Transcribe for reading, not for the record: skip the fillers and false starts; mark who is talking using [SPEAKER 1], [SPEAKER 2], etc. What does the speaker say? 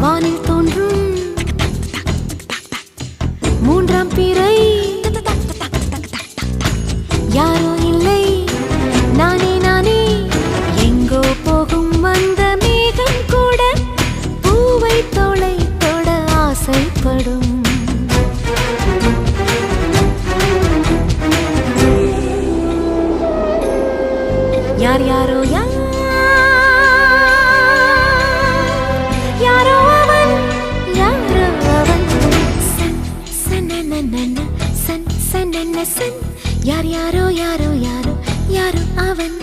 [SPEAKER 1] வானில் தோன்றும் மூன்றாம் பிறை யாரோ இல்லை நானே நானே எங்கோ போகும் அந்த மேகம் கூட பூவை தோளை தொட ஆசைப்படும் யார் யாரோ யாரோ அவன் யாரோ அவன் சன் சனனனன சன் சனன சன் யார் யாரோ யாரோ யாரோ யாரோ அவன்